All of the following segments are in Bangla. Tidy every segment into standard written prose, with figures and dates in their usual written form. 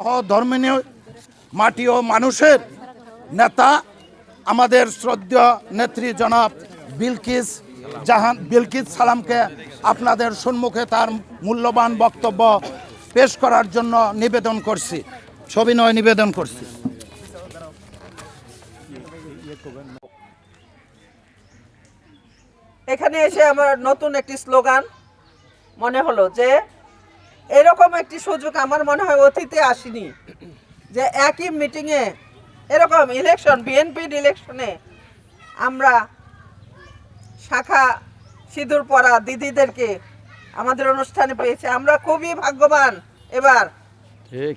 ধর্মিনী মাটি ও মানুষের নেতা আমাদের শ্রদ্ধেয় নেত্রী জনাব বিলকিস সালামকে আপনাদের সম্মুখে তার মূল্যবান বক্তব্য পেশ করার জন্য নিবেদন করছি, সবিনয় নিবেদন করছি। এখানে এসে আমার নতুন একটি স্লোগান মনে হলো যে এরকম একটি সুযোগ আমার মনে হয় অতীতে আসেনি, যে একই মিটিংয়ে এরকম ইলেকশন, বিএনপির ইলেকশনে আমরা শাখা সিঁদুর পরা দিদিদেরকে আমাদের অনুষ্ঠানে পেয়েছি। আমরা খুবই ভাগ্যবান। এবার ঠিক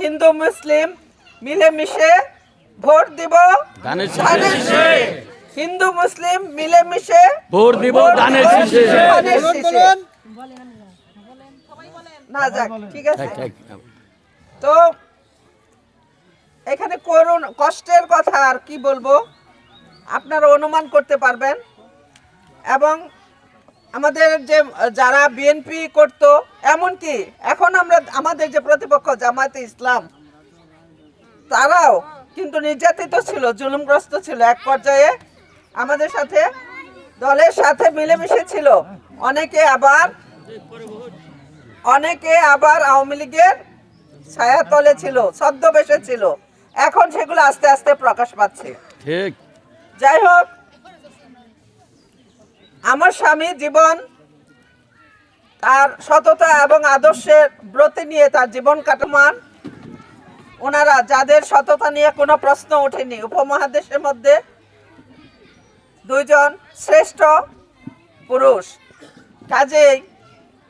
হিন্দু মুসলিম মিলেমিশে ভোট দিব ধানের শীষে। হিন্দু মুসলিম মিলেমিশে ভোট দিব ধানের শীষে। না যাক, ঠিক আছে। তো এখানে করুণ কষ্টের কথা আর কি বলবো, আপনারা অনুমান করতে পারবেন। এবং আমাদের যে যারা বিএনপি করত, এমনকি এখন আমরা আমাদের যে প্রতিপক্ষ জামায়াতে ইসলাম, তারাও কিন্তু নির্যাতিত ছিল, জুলুমগ্রস্ত ছিল। এক পর্যায়ে আমাদের সাথে দলের সাথে মিলেমিশে ছিল। অনেকে আবার আওয়ামী লীগের ছায়াতলে ছিল, ছদ্মবেশে ছিল। এখন সেগুলো আস্তে আস্তে প্রকাশ পাচ্ছে। ঠিক। যাই হোক, আমার স্বামী জীবন তার সততা এবং আদর্শের ব্রতে নিয়ে তার জীবন কাটমান। ওনারা যাদের সততা নিয়ে কোনো প্রশ্ন ওঠেনি, উপমহাদেশের মধ্যে দুইজন শ্রেষ্ঠ পুরুষ। কাজেই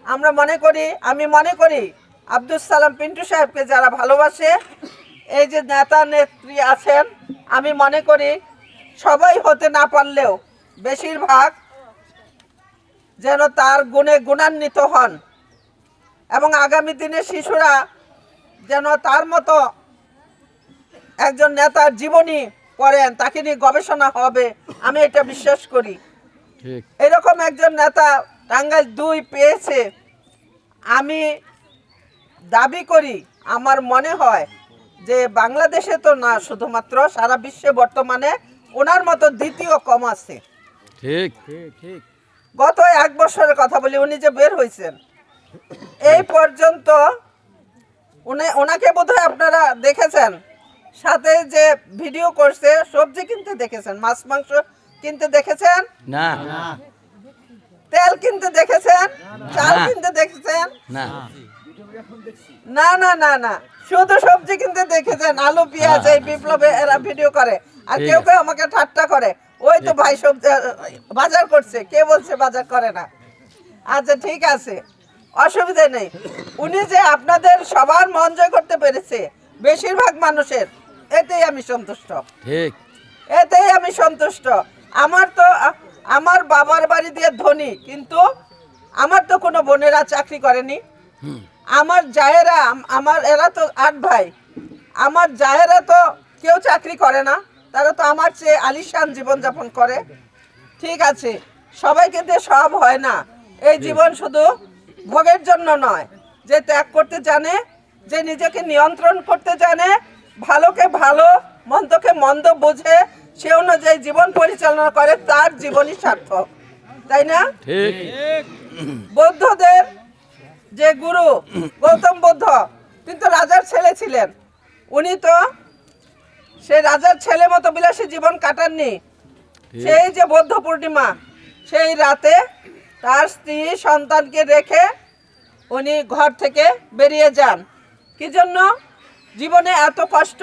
আমি মনে করি আব্দুল সালাম পিন্টু সাহেবকে যারা ভালোবাসে, এই যে নেতা নেত্রী আছেন, আমি মনে করি সবাই হতে না পারলেও বেশিরভাগ যেন তার গুণে গুণান্বিত হন এবং আগামী দিনে শিশুরা যেন তার মতো একজন নেতার জীবনী পড়েন, তাকে নিয়ে গবেষণা হবে, আমি এটা বিশ্বাস করি। এরকম একজন নেতা টাঙ্গাইল 2 পেয়েছে। আমি দাবি করি, আমার মনে হয় যে বাংলাদেশে তো না, শুধুমাত্র সারা বিশ্বে বর্তমানে ওনার মতো দ্বিতীয় কম আছে। ঠিক ঠিক ঠিক। গত 1 বছরের কথা বলি, উনি যে বের হয়েছেন এই পর্যন্ত, ওনাকে বোধহয় আপনারা দেখেছেন, সাথে যে ভিডিও করছে, সবজি কিনতে দেখেছেন, মাছ মাংস কিনতে দেখেছেন না, তেল কিনতে দেখেছেন, চাল কিনতে দেখেছেন না না না না না, শুধু সবজি কিনতে দেখেছেন, আলু পেঁয়াজ। এই বিপ্লবে এরা ভিডিও করে, আর কেউ কেউ আমাকে ঠাট্টা করে, ওই তো ভাই সবজি বাজার করছে, কে বলছে বাজার করে না? আচ্ছা ঠিক আছে, অসুবিধা নেই। উনি যে আপনাদের সবার মন জয় করতে পেরেছে, বেশিরভাগ মানুষের, এতেই আমি সন্তুষ্ট। ঠিক, এতেই আমি সন্তুষ্ট। আমার বাবার বাড়ি দিয়ে ধনী, কিন্তু আমার তো কোনো বোনেরা চাকরি করেনি। আমার জায়েরা, এরা তো 8 ভাই, আমার জায়েরা তো কেউ চাকরি করে না, তারা তো আমার চেয়ে আলিশান জীবনযাপন করে। ঠিক আছে, সবাইকে দিয়ে সব হয় না। এই জীবন শুধু ভোগের জন্য নয়, যে ত্যাগ করতে জানে, যে নিজেকে নিয়ন্ত্রণ করতে জানে, ভালোকে ভালো মন্দকে মন্দ বোঝে, সে অনুযায়ী জীবন পরিচালনা করে, তার জীবনই সার্থক, তাই না? ঠিক। বৌদ্ধদের যে গুরু গৌতম বুদ্ধ কিন্তু রাজার ছেলে ছিলেন। উনি তো সেই রাজার ছেলে মতো বিলাসী জীবন কাটাননি। সেই যে বৌদ্ধ পূর্ণিমা, সেই রাতে তার স্ত্রী সন্তানকে রেখে উনি ঘর থেকে বেরিয়ে যান। কি জন্য? জীবনে এত কষ্ট